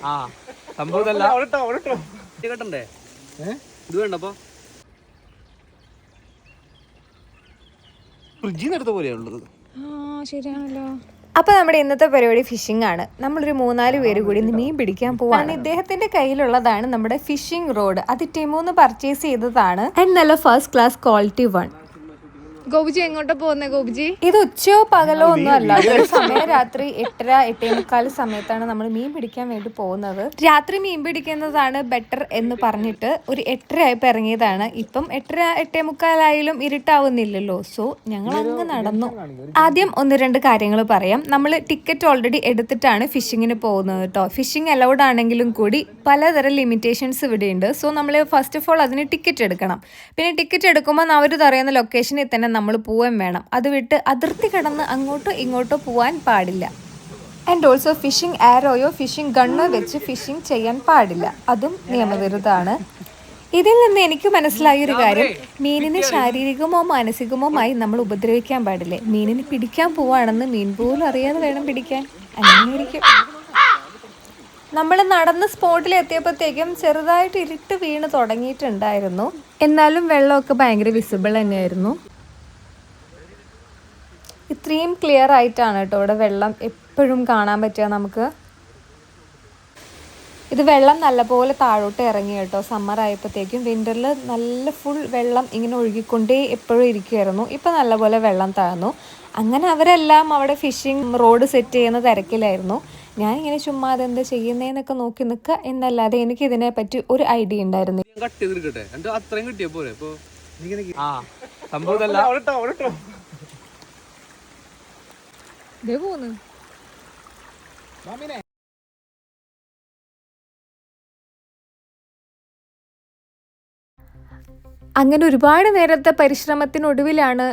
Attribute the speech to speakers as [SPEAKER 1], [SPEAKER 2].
[SPEAKER 1] ആ സംഭവം കേട്ടണ്ടേ ഇത് വേണ്ടപ്പോ ഫ്രിഡ്ജിൽ നിന്ന് എടുത്ത പോലെയാണുള്ളത്.
[SPEAKER 2] ശരിയാണല്ലോ. അപ്പോൾ നമ്മുടെ ഇന്നത്തെ പരിപാടി ഫിഷിംഗ് ആണ്. നമ്മളൊരു 3-4 പേര് കൂടി ഇന്ന് മീൻ പിടിക്കാൻ പോവാണ്. ഇദ്ദേഹത്തിന്റെ കയ്യിലുള്ളതാണ് നമ്മുടെ ഫിഷിംഗ് റോഡ്. അത് ടിമോന്ന് പർച്ചേസ് ചെയ്തതാണ്. ആൻഡ് നല്ല first class quality one.
[SPEAKER 3] Gopiji എങ്ങോട്ടാ പോകുന്നേ ഗോപിജി?
[SPEAKER 2] ഇത് ഉച്ചയോ പകലോ ഒന്നും അല്ല. ഒരു സമയം രാത്രി 8:30 സമയത്താണ് നമ്മൾ മീൻ പിടിക്കാൻ വേണ്ടി പോകുന്നത്. രാത്രി മീൻ പിടിക്കുന്നതാണ് ബെറ്റർ എന്ന് പറഞ്ഞിട്ട് ഒരു 8:30 ആയപ്പോൾ ഇറങ്ങിയതാണ്. ഇപ്പം 8:30 8:45 ഇരുട്ടാവുന്നില്ലല്ലോ. സോ ഞങ്ങൾ അങ്ങ് നടന്നു. ആദ്യം 1-2 കാര്യങ്ങൾ പറയാം. നമ്മൾ ടിക്കറ്റ് ഓൾറെഡി എടുത്തിട്ടാണ് ഫിഷിങ്ങിന് പോകുന്നത് കേട്ടോ. ഫിഷിംഗ് അലൗഡ് ആണെങ്കിലും കൂടി പലതരം ലിമിറ്റേഷൻസ് ഇവിടെ ഉണ്ട്. സോ നമ്മൾ ഫസ്റ്റ് ഓഫ് ഓൾ അതിന് ടിക്കറ്റ് എടുക്കണം. പിന്നെ ടിക്കറ്റ് എടുക്കുമ്പോൾ അവർ പറയുന്ന ലൊക്കേഷനിൽ തന്നെ നമ്മൾ പോവാൻ വേണം. അത് വിട്ട് അതിർത്തി കടന്ന് അങ്ങോട്ടോ ഇങ്ങോട്ടോ പോവാൻ പാടില്ല. ആൻഡ് ഓൾസോ ഫിഷിംഗ് ആരോയോ ഫിഷിംഗ് ഗണ്ണോ വെച്ച് ഫിഷിംഗ് ചെയ്യാൻ പാടില്ല. അതും നിയമവിരുദ്ധമാണ്. ഇതിൽ നിന്ന് എനിക്ക് മനസ്സിലായ ഒരു കാര്യം, മീനിനെ ശാരീരികമോ മാനസികമോമായി നമ്മൾ ഉപദ്രവിക്കാൻ പാടില്ലേ. മീനിനെ പിടിക്കാൻ പോവാണെന്ന് മീൻ പോലും അറിയാതെ വേണം പിടിക്കാൻ. അങ്ങനെയായിരിക്കും. നമ്മൾ നടന്ന് സ്പോട്ടിൽ എത്തിയപ്പോഴത്തേക്കും ചെറുതായിട്ട് ഇരുട്ട് വീണ് തുടങ്ങിയിട്ടുണ്ടായിരുന്നു. എന്നാലും വെള്ളമൊക്കെ ഭയങ്കര വിസിബിൾ തന്നെയായിരുന്നു. ഇത്രയും ക്ലിയർ ആയിട്ടാണ് കേട്ടോ ഇവിടെ വെള്ളം എപ്പോഴും കാണാൻ പറ്റുക നമുക്ക്. ഇത് വെള്ളം നല്ലപോലെ താഴോട്ട് ഇറങ്ങി കേട്ടോ. സമ്മർ ആയപ്പോഴത്തേക്കും വിൻ്ററിൽ നല്ല ഫുൾ വെള്ളം ഇങ്ങനെ ഒഴുകിക്കൊണ്ടേ എപ്പോഴും ഇരിക്കുമായിരുന്നു. ഇപ്പം നല്ലപോലെ വെള്ളം താഴ്ന്നു. അങ്ങനെ അവരെല്ലാം അവിടെ ഫിഷിംഗ് റോഡ് സെറ്റ് ചെയ്യുന്ന തിരക്കിലായിരുന്നു. ഞാനിങ്ങനെ ചുമ്മാ അതെന്താ ചെയ്യുന്നതെന്നൊക്കെ നോക്കി നിൽക്കുക എന്നല്ലാതെ എനിക്ക് ഇതിനെ പറ്റി ഒരു ഐഡിയ ഉണ്ടായിരുന്നു.
[SPEAKER 1] അത്രയും കിട്ടിയ പോലെ സംഭവം
[SPEAKER 2] അങ്ങനെ ഒരുപാട് നേരത്തെ പരിശ്രമത്തിനൊടുവിലാണ്